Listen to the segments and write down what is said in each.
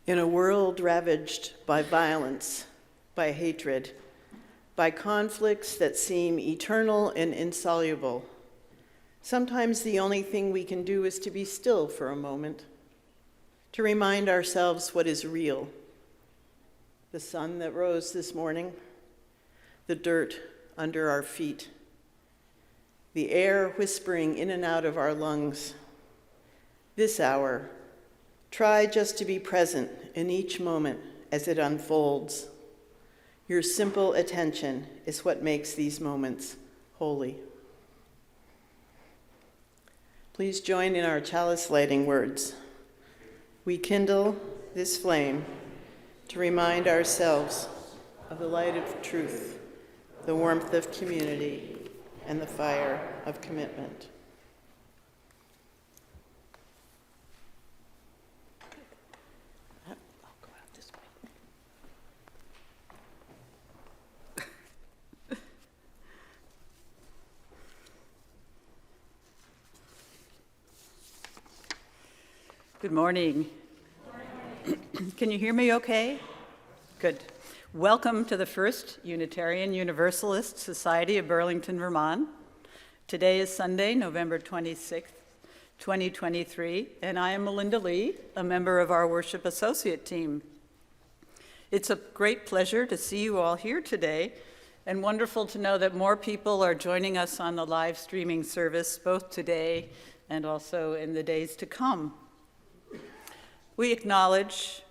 In a world ravaged by violence, by hatred, by conflicts that seem eternal and insoluble, sometimes the only thing we can do is to be still for a moment, to remind ourselves what is real. The sun that rose this morning, the dirt under our feet, the air whispering in and out of our lungs. This hour, try just to be present in each moment as it unfolds. Your simple attention is what makes these moments holy. Please join in our chalice lighting words. We kindle this flame to remind ourselves of the light of truth, the warmth of community, and the fire of commitment. Good morning. Can you hear me okay? Good. Welcome to the First Unitarian Universalist Society of Burlington, Vermont. Today is Sunday, November 26th, 2023, and I am Melinda Lee, a member of our Worship Associate team. It's a great pleasure to see you all here today, and wonderful to know that more people are joining us on the live streaming service, both today and also in the days to come. We acknowledge,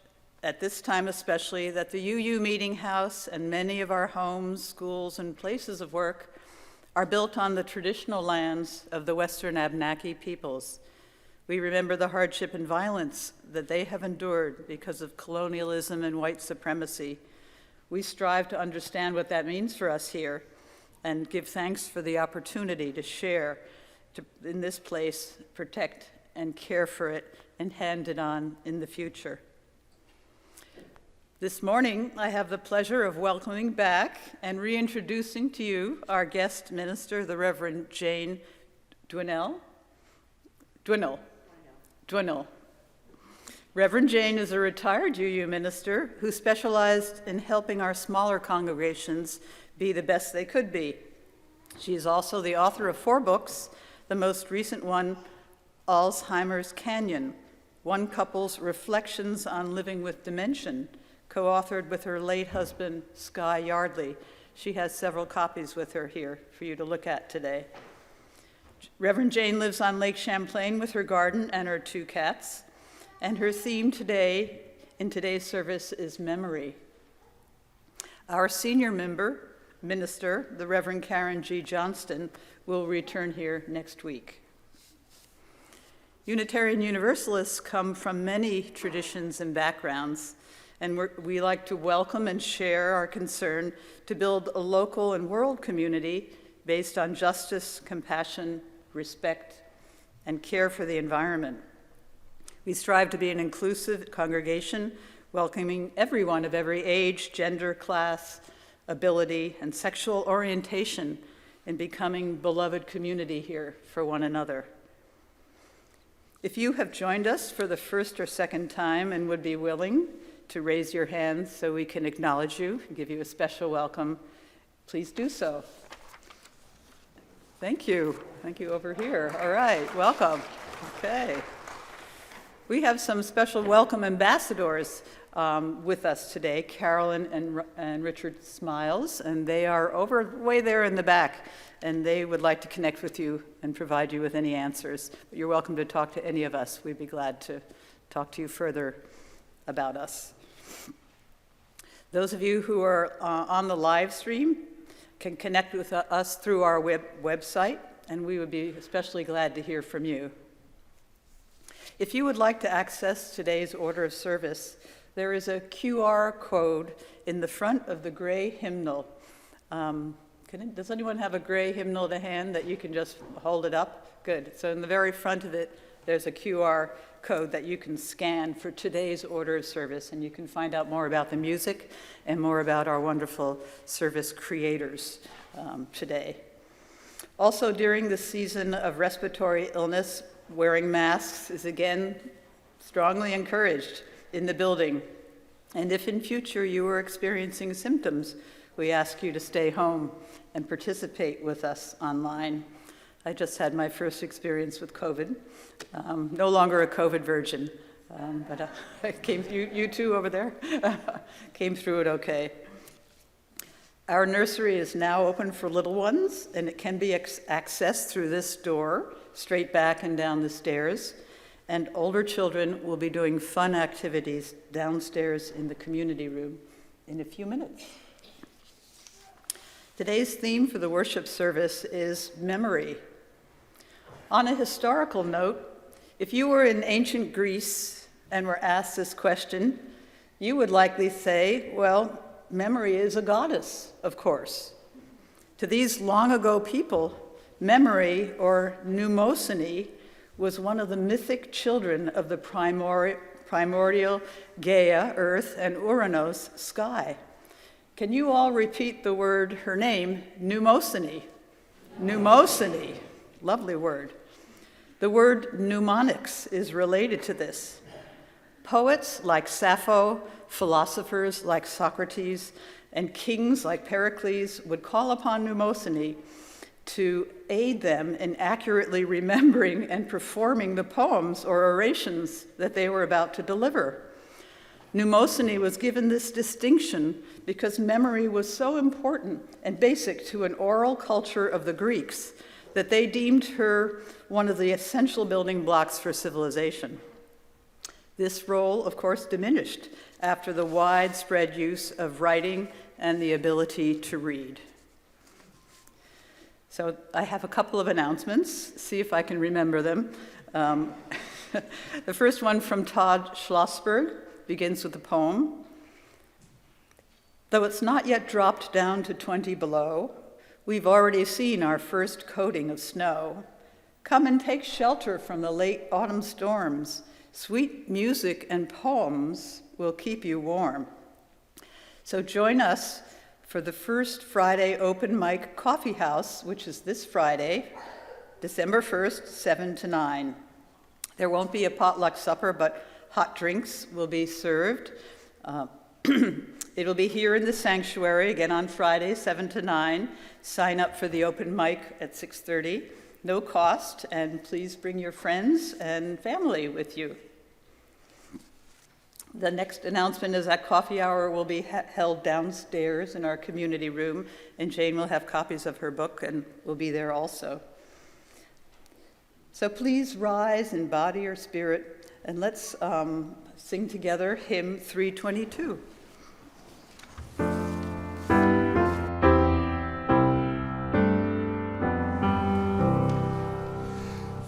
at this time especially, that the UU Meeting House and many of our homes, schools, and places of work are built on the traditional lands of the Western Abenaki peoples. We remember the hardship and violence that they have endured because of colonialism and white supremacy. We strive to understand what that means for us here and give thanks for the opportunity to share in this place, protect and care for it, and hand it on in the future. This morning, I have the pleasure of welcoming back and reintroducing to you our guest minister, the Reverend Jane Dwinell. Reverend Jane is a retired UU minister who specialized in helping our smaller congregations be the best they could be. She is also the author of 4 books, the most recent one, Alzheimer's Canyon, one couple's reflections on living with dementia, co-authored with her late husband, Sky Yardley. She has several copies with her here for you to look at today. Reverend Jane lives on Lake Champlain with her garden and her 2 cats, and her theme today, in today's service, is memory. Our senior minister, the Reverend Karen G. Johnston, will return here next week. Unitarian Universalists come from many traditions and backgrounds, and we like to welcome and share our concern to build a local and world community based on justice, compassion, respect, and care for the environment. We strive to be an inclusive congregation, welcoming everyone of every age, gender, class, ability, and sexual orientation, and becoming beloved community here for one another. If you have joined us for the first or second time and would be willing to raise your hand so we can acknowledge you and give you a special welcome, please do so. Thank you. Thank you over here. All right, welcome. Okay. We have some special welcome ambassadors with us today, Carolyn and Richard Smiles, and they are way there in the back, and they would like to connect with you and provide you with any answers. But you're welcome to talk to any of us. We'd be glad to talk to you further about us. Those of you who are on the live stream can connect with us through our website, and we would be especially glad to hear from you. If you would like to access today's order of service, there is a QR code in the front of the gray hymnal. Does anyone have a gray hymnal to hand that you can just hold it up? Good. So in the very front of it, there's a QR code that you can scan for today's order of service, and you can find out more about the music and more about our wonderful service creators today. Also, during the season of respiratory illness, wearing masks is again strongly encouraged in the building And if in future you are experiencing symptoms, we ask you to stay home and participate with us online. I just had my first experience with COVID. No longer a COVID virgin, but I came through, you two over there, came through it okay. Our nursery is now open for little ones, and it can be accessed through this door, straight back and down the stairs. And older children will be doing fun activities downstairs in the community room in a few minutes. Today's theme for the worship service is memory. On a historical note, if you were in ancient Greece and were asked this question, you would likely say, well, memory is a goddess, of course. To these long ago people, memory, or mnemosyne, was one of the mythic children of the primordial Gaia, earth, and Uranos, sky. Can you all repeat the word, her name, mnemosyne? Mnemosyne, lovely word. The word mnemonics is related to this. Poets like Sappho, philosophers like Socrates, and kings like Pericles would call upon mnemosyne to aid them in accurately remembering and performing the poems or orations that they were about to deliver. Mnemosyne was given this distinction because memory was so important and basic to an oral culture of the Greeks that they deemed her one of the essential building blocks for civilization. This role, of course, diminished after the widespread use of writing and the ability to read. So I have a couple of announcements, see if I can remember them. The first one from Todd Schlossberg begins with a poem. Though it's not yet dropped down to 20 below, we've already seen our first coating of snow. Come and take shelter from the late autumn storms. Sweet music and poems will keep you warm. So join us for the first Friday open mic coffee house, which is this Friday, December 1st, 7 to 9. There won't be a potluck supper, but hot drinks will be served. It'll be here in the sanctuary, again on Friday, 7 to 9. Sign up for the open mic at 6:30. No cost, and please bring your friends and family with you. The next announcement is that coffee hour will be held downstairs in our community room, and Jane will have copies of her book and will be there also. So please rise in body or spirit, and let's sing together hymn 322.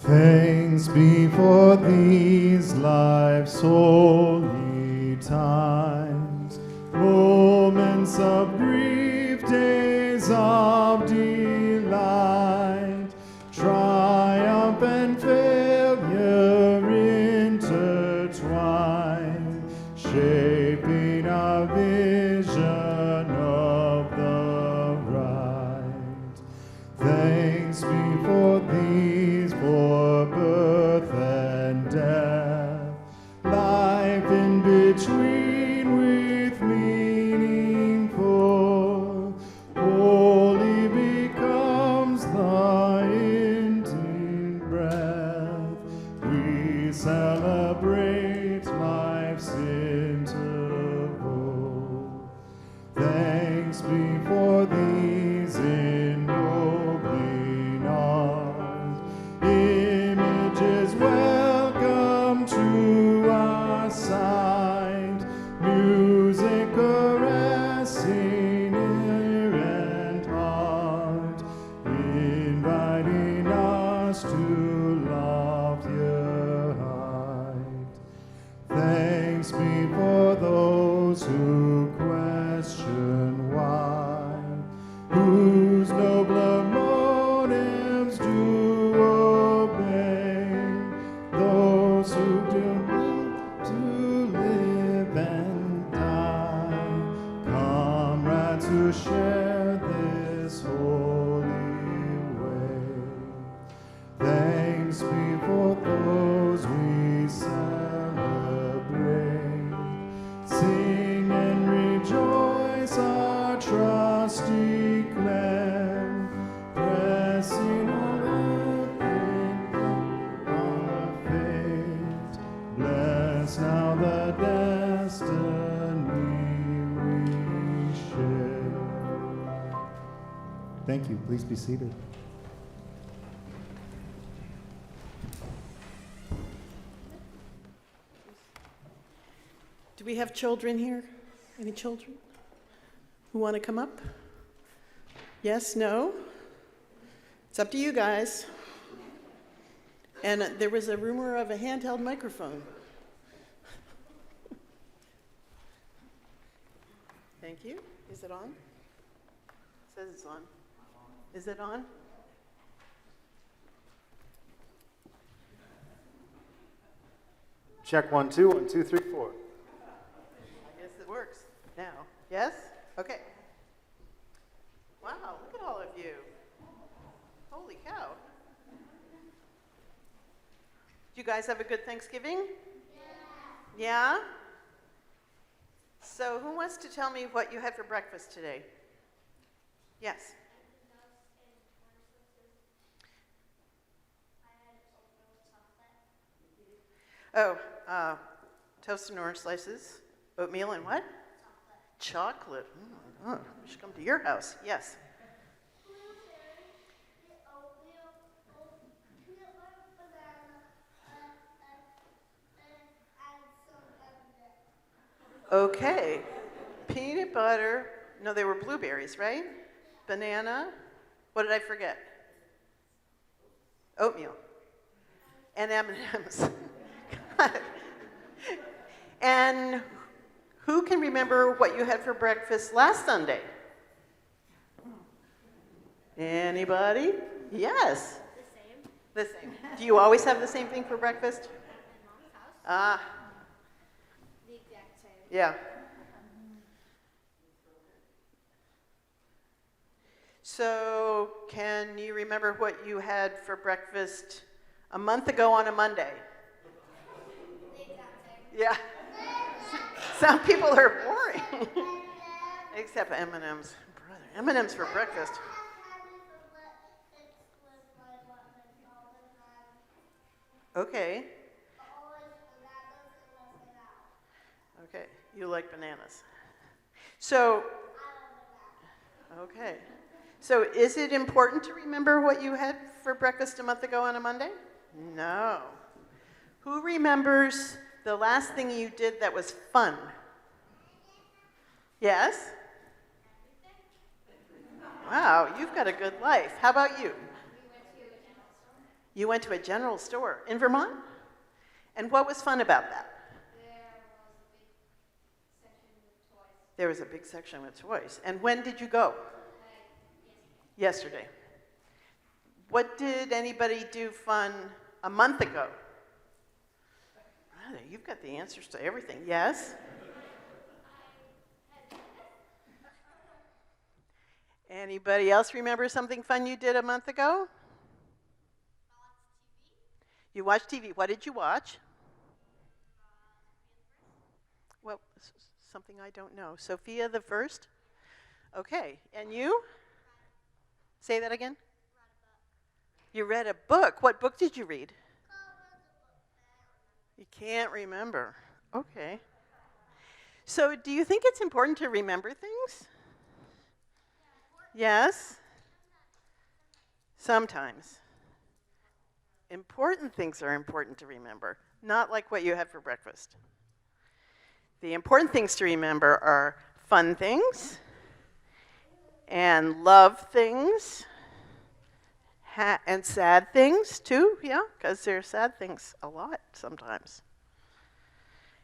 Thanks be for these life's holy times, moments of grief, days of delight, triumph and failure intertwined, shaping a vision of the right. Thanks be for these, for birth and death, life in between with meaningful. Holy becomes Thank you. Please be seated. Do we have children here? Any children who want to come up? Yes, no? It's up to you guys. And there was a rumor of a handheld microphone. Thank you. Is it on? It says it's on. Is it on? Check 1, 2, 1, 2, 3, 4. I guess it works now. Yes? Okay. Wow, look at all of you. Holy cow. Did you guys have a good Thanksgiving? Yeah? So who wants to tell me what you had for breakfast today? Yes. Oh, toast and orange slices, oatmeal and what? Chocolate. Oh, we should come to your house. Yes. Okay. Peanut butter. No, they were blueberries, right? Banana. What did I forget? Oatmeal. And M&Ms. And who can remember what you had for breakfast last Sunday? Anybody? Yes. The same. Do you always have the same thing for breakfast? Ah. The exact same. Yeah. So, can you remember what you had for breakfast a month ago on a Monday? The exact same. Yeah. Some people are boring. Except M&Ms. Brother, M&Ms for breakfast. Okay. Okay, you like bananas. So, okay. So is it important to remember what you had for breakfast a month ago on a Monday? No. Who remembers the last thing you did that was fun? Yes? Wow, you've got a good life. How about you? You went to a general store in Vermont? And what was fun about that? There was a big section with toys. And when did you go? Yesterday. What did anybody do fun a month ago? Brother, you've got the answers to everything. Yes? Anybody else remember something fun you did a month ago? You watched TV. What did you watch? Well, something I don't know. Sophia the First? Okay. And you? Say that again? You read a book. What book did you read? You can't remember. Okay. So do you think it's important to remember things? Yes? Sometimes. Important things are important to remember, not like what you had for breakfast. The important things to remember are fun things and love things and sad things too, yeah, because there are sad things a lot sometimes.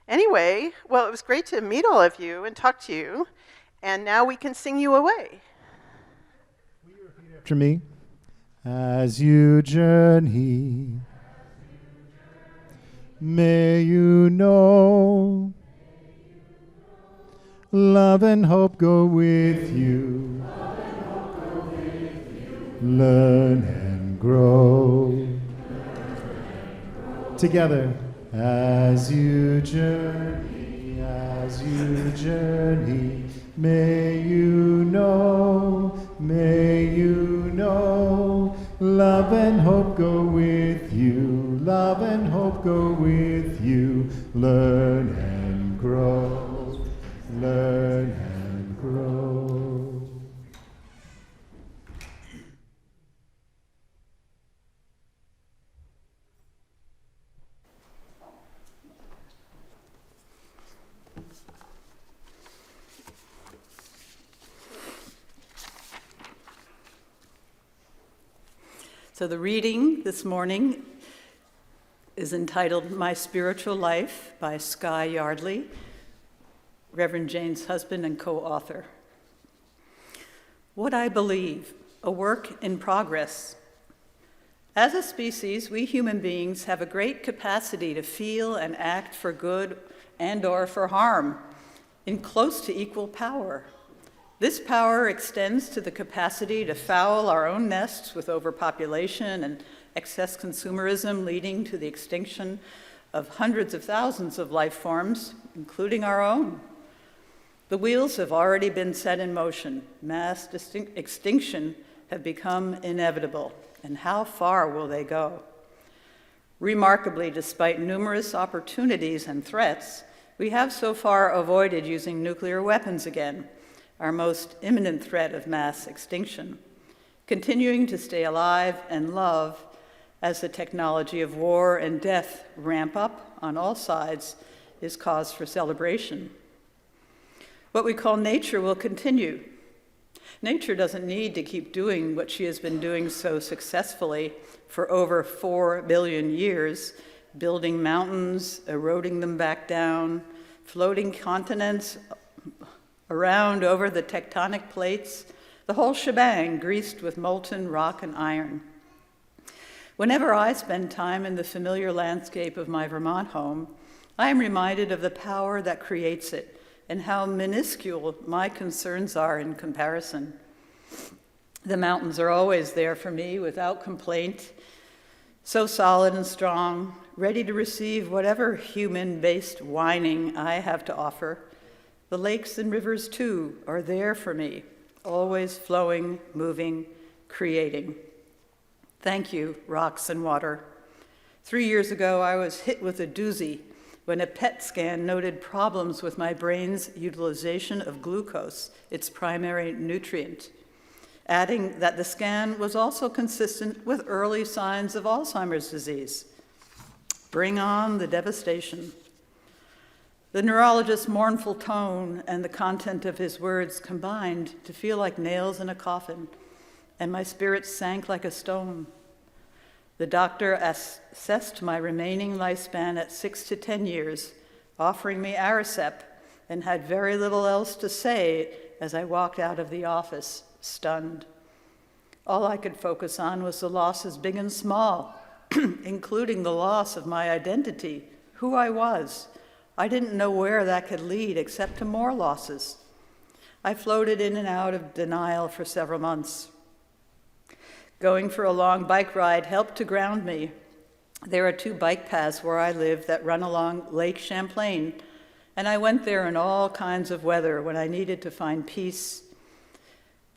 Anyway, well, it was great to meet all of you and talk to you, and now we can sing you away. Will you repeat after me? As you journey, may you know love and hope go with you. Learn and grow. Together, as you journey, may you know, love and hope go with you, love and hope go with you. Learn and grow, learn and grow. So the reading this morning is entitled My Spiritual Life by Sky Yardley, Reverend Jane's husband and co-author. What I believe, a work in progress. As a species, we human beings have a great capacity to feel and act for good and/or for harm in close to equal power. This power extends to the capacity to foul our own nests with overpopulation and excess consumerism, leading to the extinction of hundreds of thousands of life forms, including our own. The wheels have already been set in motion. Mass extinction have become inevitable. And how far will they go? Remarkably, despite numerous opportunities and threats, we have so far avoided using nuclear weapons again, our most imminent threat of mass extinction, continuing to stay alive and love as the technology of war and death ramp up on all sides is cause for celebration. What we call nature will continue. Nature doesn't need to keep doing what she has been doing so successfully for over 4 billion years, building mountains, eroding them back down, floating continents around over the tectonic plates, the whole shebang greased with molten rock and iron. Whenever I spend time in the familiar landscape of my Vermont home, I am reminded of the power that creates it and how minuscule my concerns are in comparison. The mountains are always there for me without complaint, so solid and strong, ready to receive whatever human-based whining I have to offer. The lakes and rivers, too, are there for me, always flowing, moving, creating. Thank you, rocks and water. 3 years ago, I was hit with a doozy when a PET scan noted problems with my brain's utilization of glucose, its primary nutrient, adding that the scan was also consistent with early signs of Alzheimer's disease. Bring on the devastation. The neurologist's mournful tone and the content of his words combined to feel like nails in a coffin, and my spirit sank like a stone. The doctor assessed my remaining lifespan at 6 to 10 years, offering me Aricept, and had very little else to say as I walked out of the office, stunned. All I could focus on was the losses big and small, including the loss of my identity, who I was. I didn't know where that could lead except to more losses. I floated in and out of denial for several months. Going for a long bike ride helped to ground me. There are 2 bike paths where I live that run along Lake Champlain, and I went there in all kinds of weather when I needed to find peace.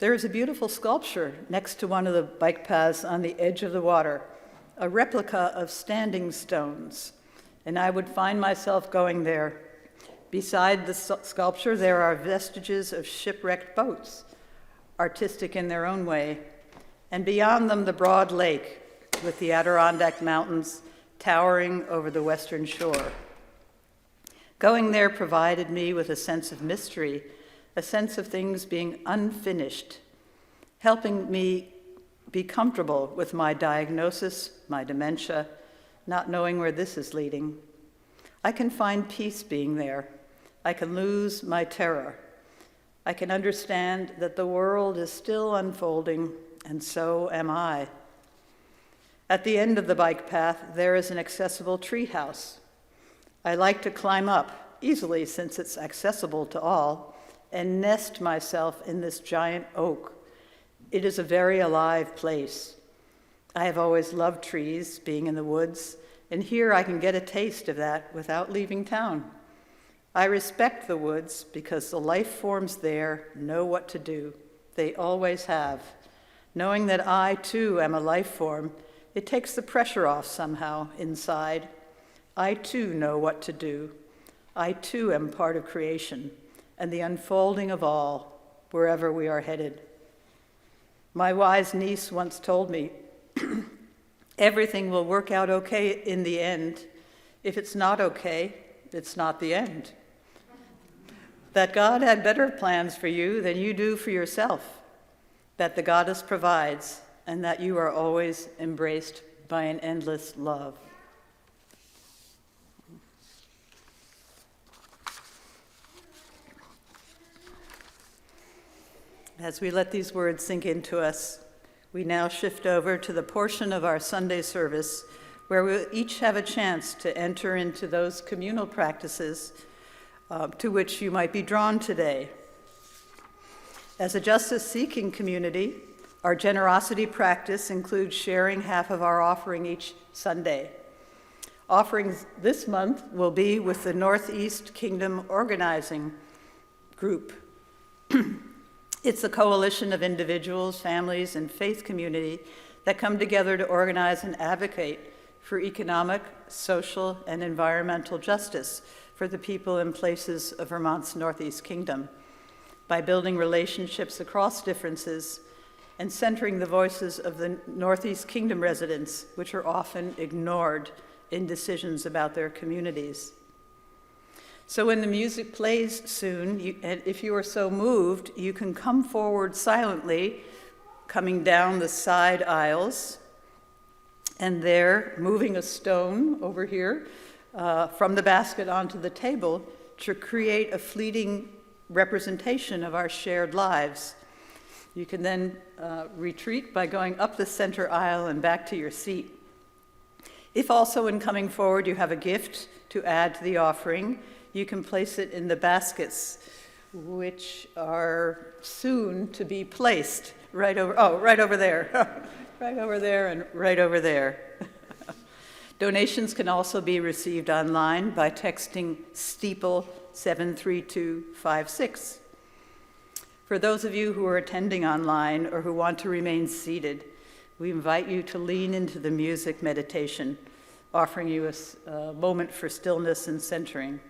There is a beautiful sculpture next to one of the bike paths on the edge of the water, a replica of standing stones, and I would find myself going there. Beside the sculpture, there are vestiges of shipwrecked boats, artistic in their own way, and beyond them, the broad lake with the Adirondack Mountains towering over the western shore. Going there provided me with a sense of mystery, a sense of things being unfinished, helping me be comfortable with my diagnosis, my dementia, not knowing where this is leading. I can find peace being there. I can lose my terror. I can understand that the world is still unfolding, and so am I. At the end of the bike path, there is an accessible treehouse. I like to climb up easily since it's accessible to all, and nest myself in this giant oak. It is a very alive place. I have always loved trees, being in the woods, and here I can get a taste of that without leaving town. I respect the woods because the life forms there know what to do. They always have. Knowing that I, too, am a life form, it takes the pressure off somehow inside. I, too, know what to do. I, too, am part of creation and the unfolding of all, wherever we are headed. My wise niece once told me, everything will work out okay in the end. If it's not okay, it's not the end. That God had better plans for you than you do for yourself. That the goddess provides, and that you are always embraced by an endless love. As we let these words sink into us, we now shift over to the portion of our Sunday service where we each have a chance to enter into those communal practices to which you might be drawn today. As a justice-seeking community, our generosity practice includes sharing half of our offering each Sunday. Offerings this month will be with the Northeast Kingdom Organizing Group. It's a coalition of individuals, families, and faith community that come together to organize and advocate for economic, social, and environmental justice for the people and places of Vermont's Northeast Kingdom by building relationships across differences and centering the voices of the Northeast Kingdom residents, which are often ignored in decisions about their communities. So when the music plays soon, and if you are so moved, you can come forward silently, coming down the side aisles, and there, moving a stone over here from the basket onto the table to create a fleeting representation of our shared lives. You can then retreat by going up the center aisle and back to your seat. If also in coming forward you have a gift to add to the offering, you can place it in the baskets, which are soon to be placed right over there, right over there and right over there. Donations can also be received online by texting Steeple 73256. For those of you who are attending online or who want to remain seated, we invite you to lean into the music meditation, offering you a moment for stillness and centering.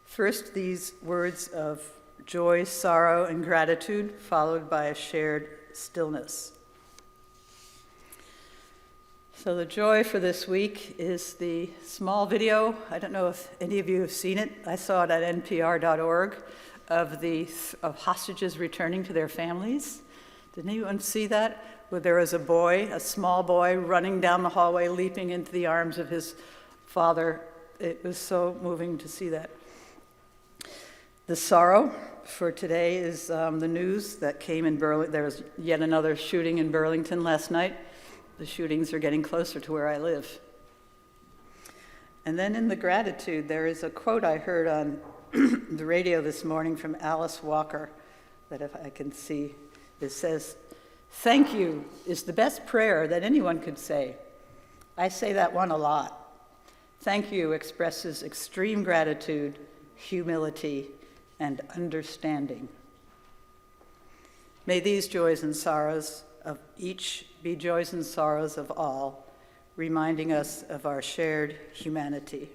First, these words of joy, sorrow, and gratitude, followed by a shared stillness. So the joy for this week is the small video. I don't know if any of you have seen it. I saw it at npr.org of hostages returning to their families. Did anyone see that? Where there was a boy, a small boy, running down the hallway, leaping into the arms of his father. It was so moving to see that. The sorrow for today is the news that came in Burlington. There was yet another shooting in Burlington last night. The shootings are getting closer to where I live. And then in the gratitude, there is a quote I heard on the radio this morning from Alice Walker that if I can see, it says, "Thank you is the best prayer that anyone could say. I say that one a lot. Thank you expresses extreme gratitude, humility, and understanding." May these joys and sorrows of each be joys and sorrows of all, reminding us of our shared humanity.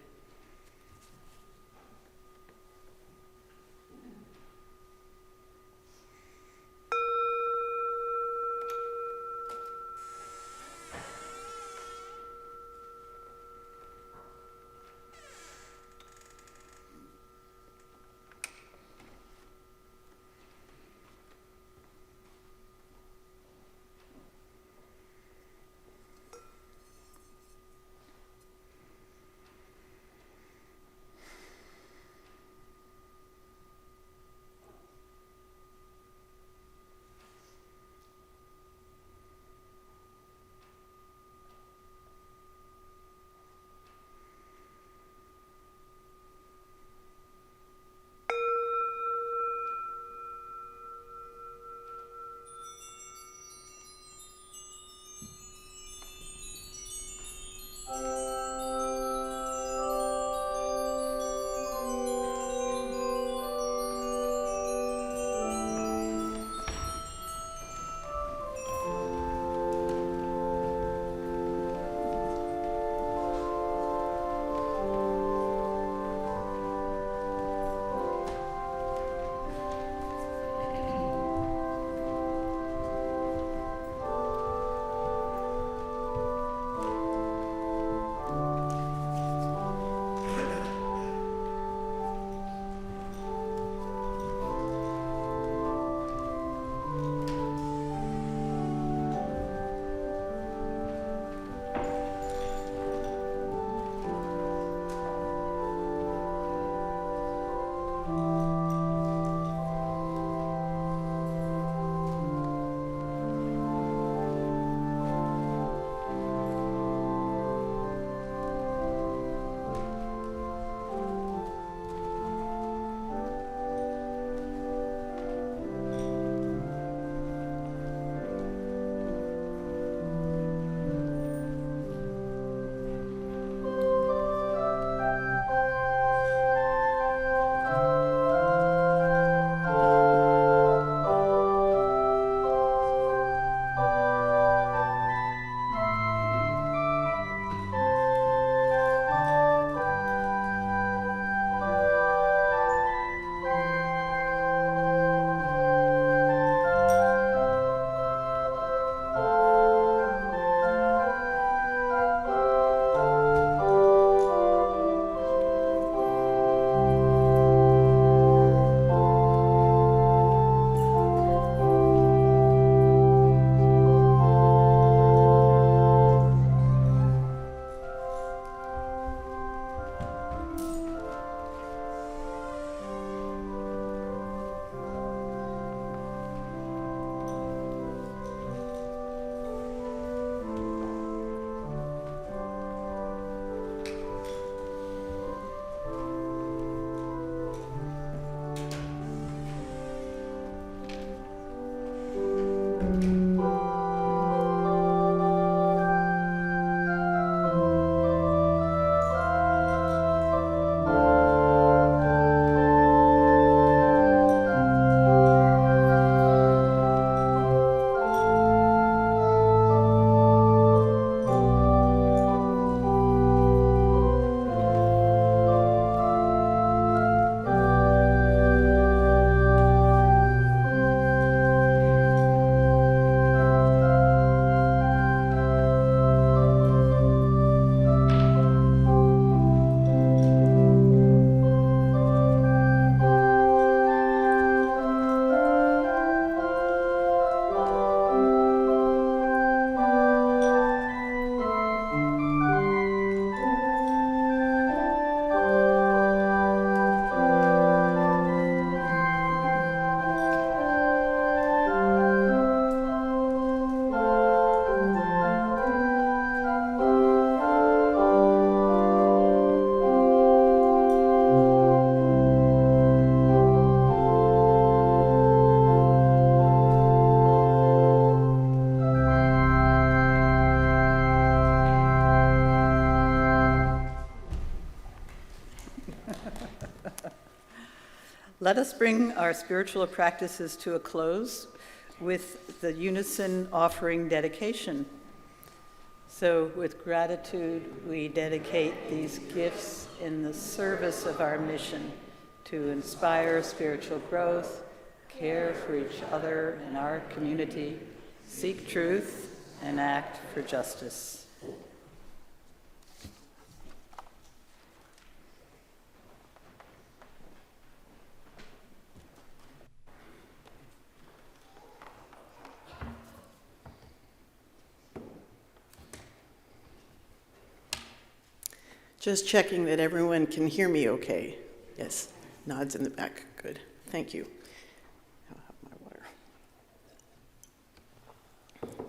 Let us bring our spiritual practices to a close with the unison offering dedication. So with gratitude, we dedicate these gifts in the service of our mission to inspire spiritual growth, care for each other and our community, seek truth, and act for justice. Just checking that everyone can hear me okay. Yes, nods in the back. Good. Thank you. I'll have my water.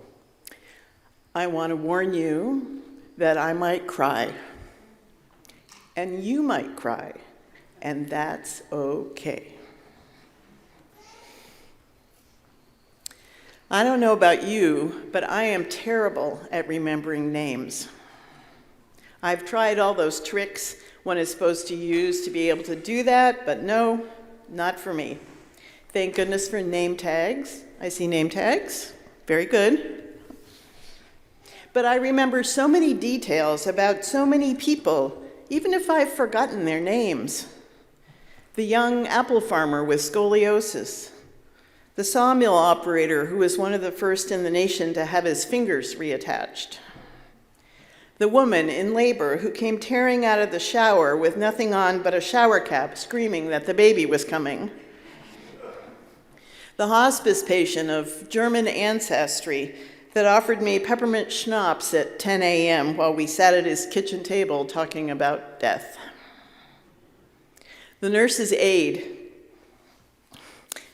I want to warn you that I might cry, and you might cry, and that's okay. I don't know about you, but I am terrible at remembering names. I've tried all those tricks one is supposed to use to be able to do that, but no, not for me. Thank goodness for name tags. I see name tags. Very good. But I remember so many details about so many people, even if I've forgotten their names. The young apple farmer with scoliosis, the sawmill operator who was one of the first in the nation to have his fingers reattached, the woman in labor who came tearing out of the shower with nothing on but a shower cap, screaming that the baby was coming, the hospice patient of German ancestry that offered me peppermint schnapps at 10 a.m. while we sat at his kitchen table talking about death, the nurse's aide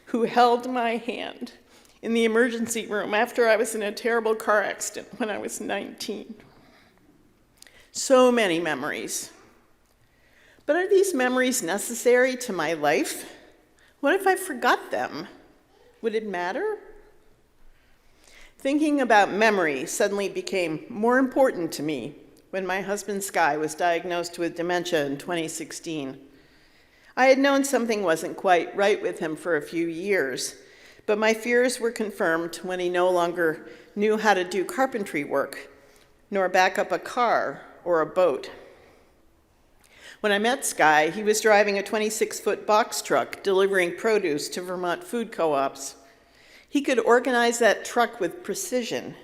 who held my hand in the emergency room after I was in a terrible car accident when I was 19. So many memories. But are these memories necessary to my life? What if I forgot them? Would it matter? Thinking about memory suddenly became more important to me when my husband Sky was diagnosed with dementia in 2016. I had known something wasn't quite right with him for a few years, but my fears were confirmed when he no longer knew how to do carpentry work, nor back up a car or a boat. When I met Sky, he was driving a 26-foot box truck delivering produce to Vermont food co-ops. He could organize that truck with precision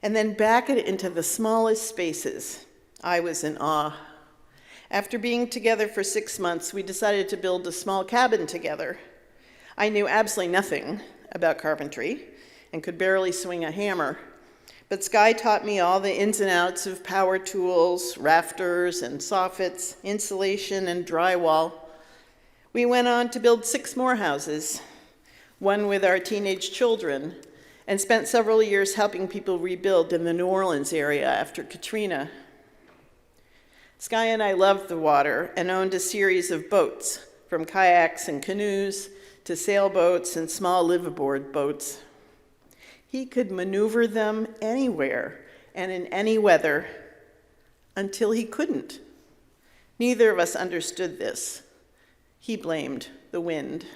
and then back it into the smallest spaces. I was in awe. After being together for 6 months, we decided to build a small cabin together. I knew absolutely nothing about carpentry and could barely swing a hammer. But Sky taught me all the ins and outs of power tools, rafters and soffits, insulation and drywall. We went on to build 6 more houses, one with our teenage children, and spent several years helping people rebuild in the New Orleans area after Katrina. Sky and I loved the water and owned a series of boats, from kayaks and canoes to sailboats and small liveaboard boats. He could maneuver them anywhere and in any weather until he couldn't. Neither of us understood this. He blamed the wind.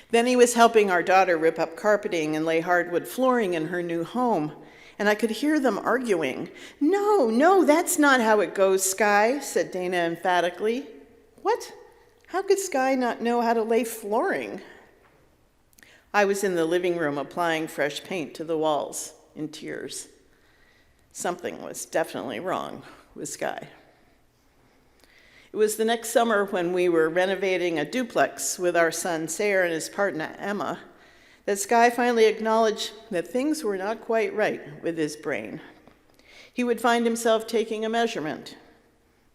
Then he was helping our daughter rip up carpeting and lay hardwood flooring in her new home, and I could hear them arguing. No, that's not how it goes, Sky," said Dana emphatically. "What? How could Sky not know how to lay flooring?" I was in the living room applying fresh paint to the walls in tears. Something was definitely wrong with Sky. It was the next summer when we were renovating a duplex with our son Sayre and his partner Emma that Sky finally acknowledged that things were not quite right with his brain. He would find himself taking a measurement,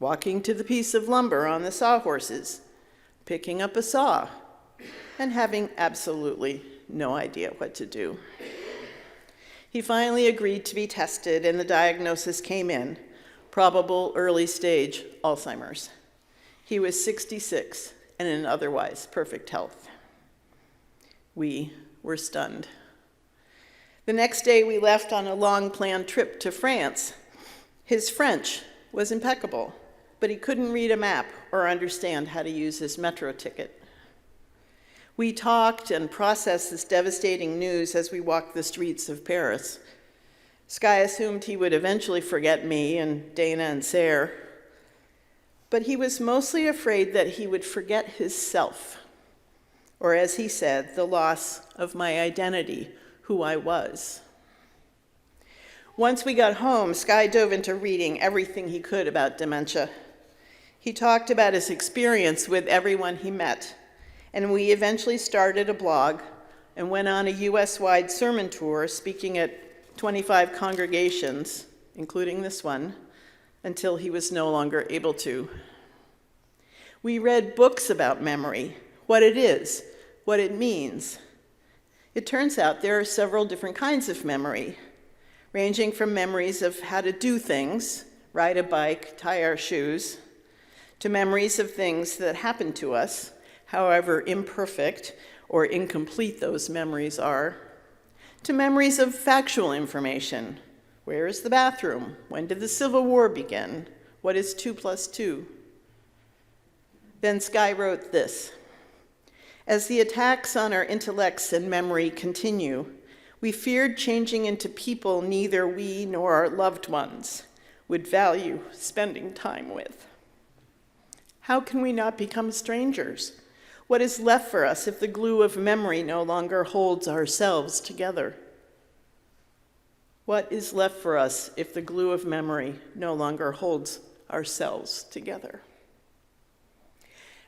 walking to the piece of lumber on the sawhorses, picking up a saw, and having absolutely no idea what to do. He finally agreed to be tested, and the diagnosis came in: probable early stage Alzheimer's. He was 66 and in otherwise perfect health. We were stunned. The next day, we left on a long-planned trip to France. His French was impeccable, but he couldn't read a map or understand how to use his metro ticket. We talked and processed this devastating news as we walked the streets of Paris. Sky assumed he would eventually forget me and Dana and Sarah, but he was mostly afraid that he would forget his self, or as he said, the loss of my identity, who I was. Once we got home, Sky dove into reading everything he could about dementia. He talked about his experience with everyone he met, and we eventually started a blog and went on a US-wide sermon tour, speaking at 25 congregations, including this one, until he was no longer able to. We read books about memory, what it is, what it means. It turns out there are several different kinds of memory, ranging from memories of how to do things, ride a bike, tie our shoes, to memories of things that happened to us, however imperfect or incomplete those memories are, to memories of factual information. Where is the bathroom? When did the Civil War begin? What is 2 + 2? Then Sky wrote this: as the attacks on our intellects and memory continue, we feared changing into people neither we nor our loved ones would value spending time with. How can we not become strangers? What is left for us if the glue of memory no longer holds ourselves together? What is left for us if the glue of memory no longer holds ourselves together?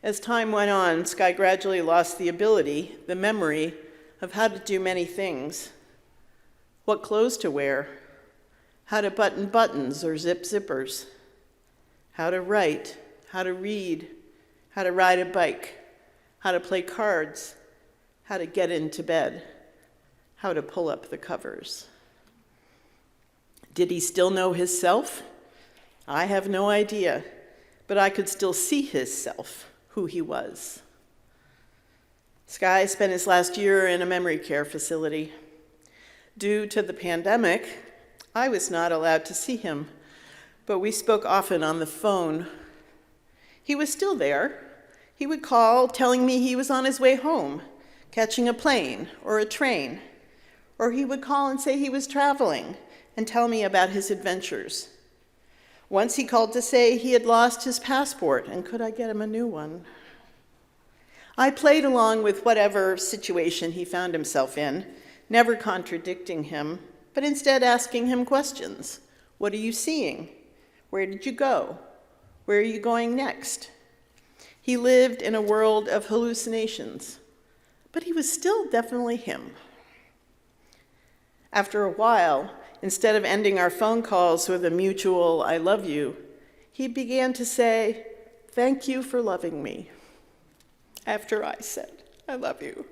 As time went on, Sky gradually lost the ability, the memory, of how to do many things. What clothes to wear, how to button buttons or zip zippers, how to write, how to read, how to ride a bike, how to play cards, how to get into bed, how to pull up the covers. Did he still know his self? I have no idea, but I could still see his self, who he was. Sky spent his last year in a memory care facility. Due to the pandemic, I was not allowed to see him, but we spoke often on the phone. He was still there. He would call, telling me he was on his way home, catching a plane or a train, or he would call and say he was traveling and tell me about his adventures. Once he called to say he had lost his passport and could I get him a new one. I played along with whatever situation he found himself in, never contradicting him, but instead asking him questions. What are you seeing? Where did you go? Where are you going next? He lived in a world of hallucinations, but he was still definitely him. After a while, instead of ending our phone calls with a mutual "I love you," he began to say, "Thank you for loving me," after I said, "I love you."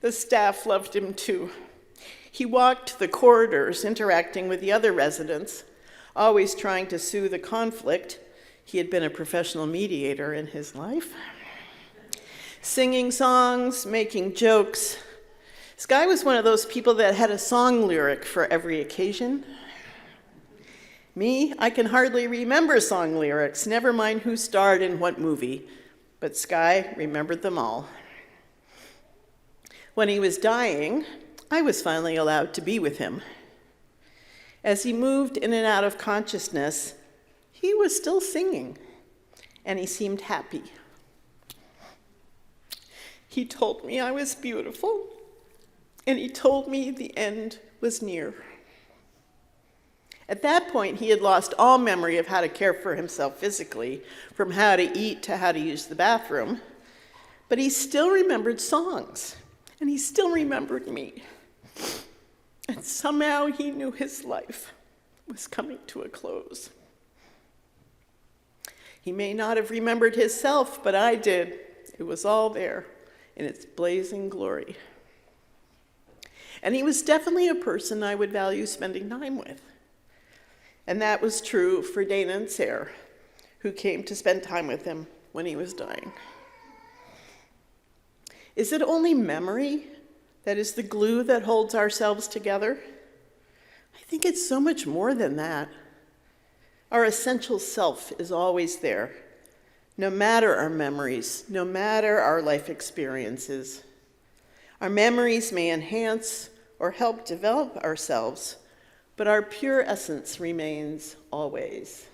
The staff loved him too. He walked the corridors, interacting with the other residents, always trying to soothe the conflict. He had been a professional mediator in his life. Singing songs, making jokes. Sky was one of those people that had a song lyric for every occasion. Me, I can hardly remember song lyrics, never mind who starred in what movie, but Sky remembered them all. When he was dying, I was finally allowed to be with him. As he moved in and out of consciousness, he was still singing, and he seemed happy. He told me I was beautiful, and he told me the end was near. At that point, he had lost all memory of how to care for himself physically, from how to eat to how to use the bathroom, but he still remembered songs, and he still remembered me. And somehow he knew his life was coming to a close. He may not have remembered his self, but I did. It was all there in its blazing glory. And he was definitely a person I would value spending time with. And that was true for Dana and Sarah, who came to spend time with him when he was dying. Is it only memory that is the glue that holds ourselves together? I think it's so much more than that. Our essential self is always there, no matter our memories, no matter our life experiences. Our memories may enhance or help develop ourselves, but our pure essence remains always.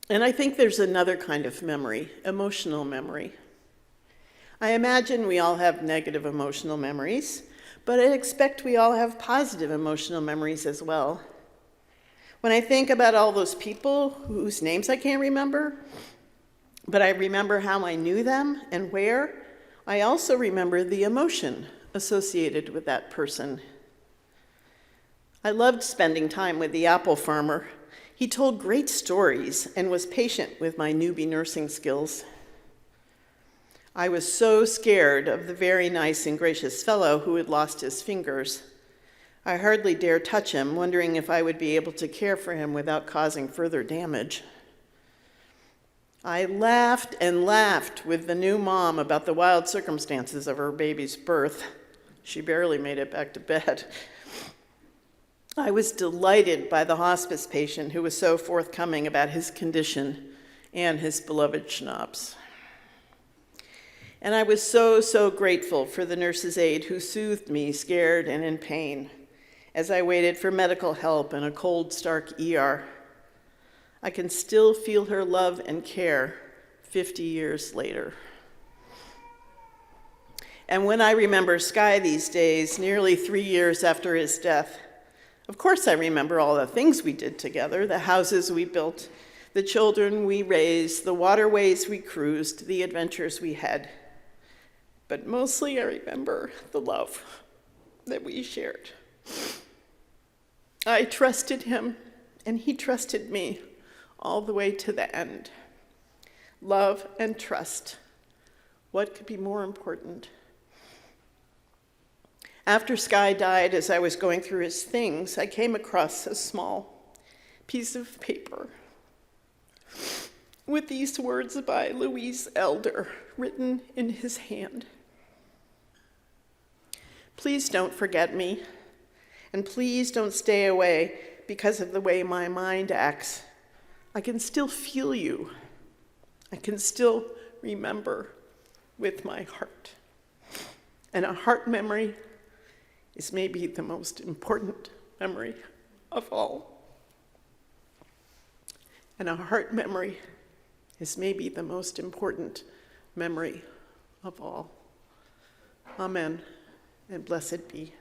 And I think there's another kind of memory, emotional memory. I imagine we all have negative emotional memories, but I expect we all have positive emotional memories as well. When I think about all those people whose names I can't remember, but I remember how I knew them and where, I also remember the emotion associated with that person. I loved spending time with the apple farmer. He told great stories and was patient with my newbie nursing skills. I was so scared of the very nice and gracious fellow who had lost his fingers. I hardly dare touch him, wondering if I would be able to care for him without causing further damage. I laughed and laughed with the new mom about the wild circumstances of her baby's birth. She barely made it back to bed. I was delighted by the hospice patient who was so forthcoming about his condition and his beloved schnapps. And I was so grateful for the nurse's aide who soothed me, scared and in pain, as I waited for medical help in a cold, stark ER. I can still feel her love and care 50 years later. And when I remember Sky these days, nearly 3 years after his death, of course I remember all the things we did together, the houses we built, the children we raised, the waterways we cruised, the adventures we had. But mostly I remember the love that we shared. I trusted him, and he trusted me all the way to the end. Love and trust. What could be more important? After Sky died, as I was going through his things, I came across a small piece of paper with these words by Louise Elder written in his hand. Please don't forget me. And please don't stay away because of the way my mind acts. I can still feel you. I can still remember with my heart. And a heart memory is maybe the most important memory of all. And a heart memory is maybe the most important memory of all. Amen, and blessed be.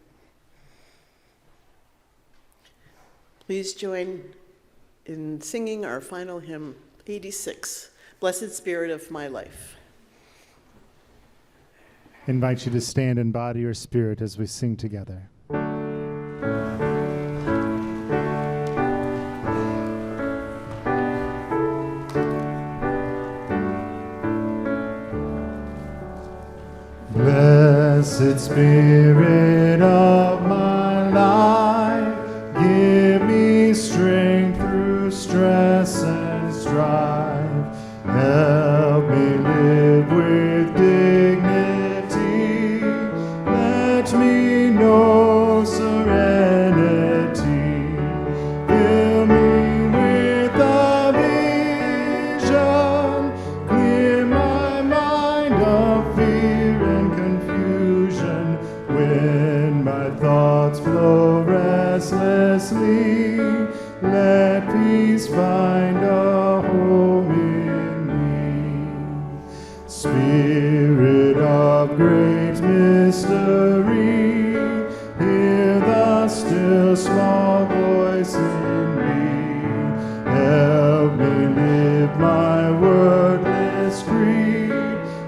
Please join in singing our final hymn, 86, Blessed Spirit of My Life. I invite you to stand in body or spirit as we sing together. Blessed Spirit of my life, give me strength through stress and strife. Help me live with dignity. Let me know serenity. Fill me with a vision. Clear my mind of fear and confusion. When my thoughts flow restlessly, let peace find a home in me. Spirit of great mystery, hear the still small voice in me. Help me live my wordless creed.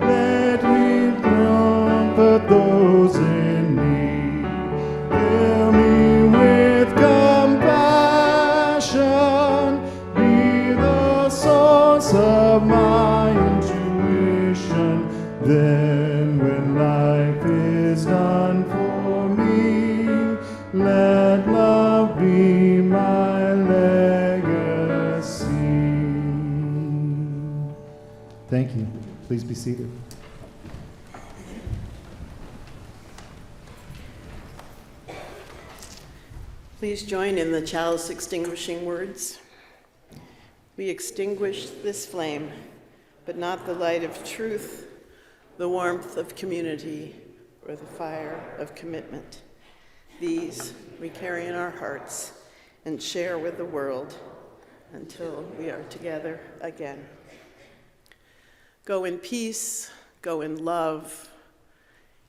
Let me comfort those in need. Fill me with compassion. Be the source of my intuition. Then when life is done for me, let love be my legacy. Thank you. Please be seated. Please join in the chalice extinguishing words. We extinguish this flame, but not the light of truth, the warmth of community, or the fire of commitment. These we carry in our hearts and share with the world until we are together again. Go in peace, go in love,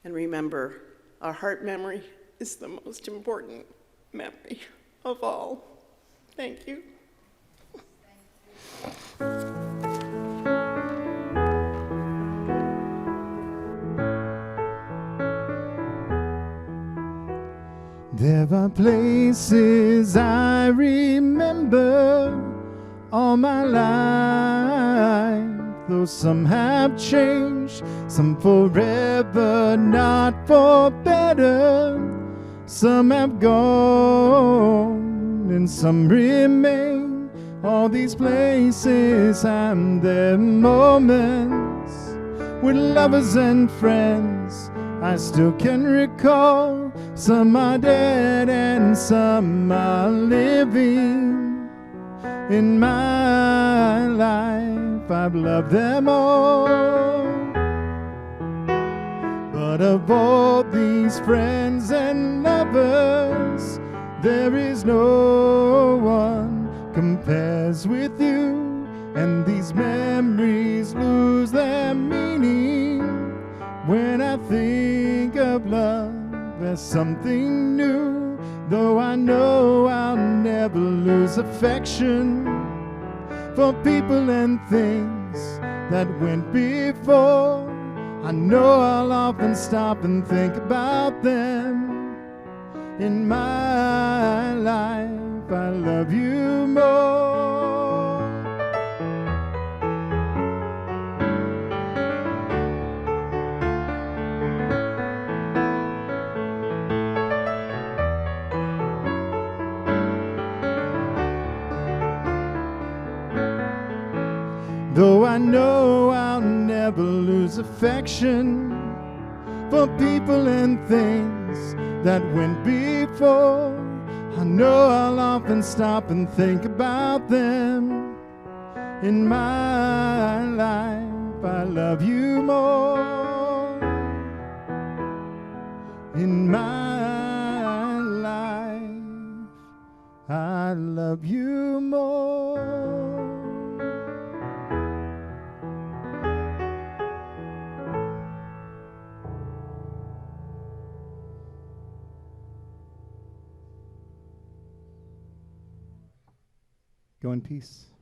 and remember, our heart memory is the most important memory of all. Thank you. There are places I remember all my life, though some have changed, some forever, not for better. Some have gone and some remain. All these places and their moments with lovers and friends I still can recall. Some are dead and some are living. In my life I've loved them all. But of all these friends and lovers, there is no one compares with you. And these memories lose their meaning when I think of love as something new. Though I know I'll never lose affection for people and things that went before, I know I'll often stop and think about them. In my life I love you more. Though I know I'll never lose affection for people and things that went before, I know I'll often stop and think about them. In my life I love you more. In my life I love you more. Go in peace.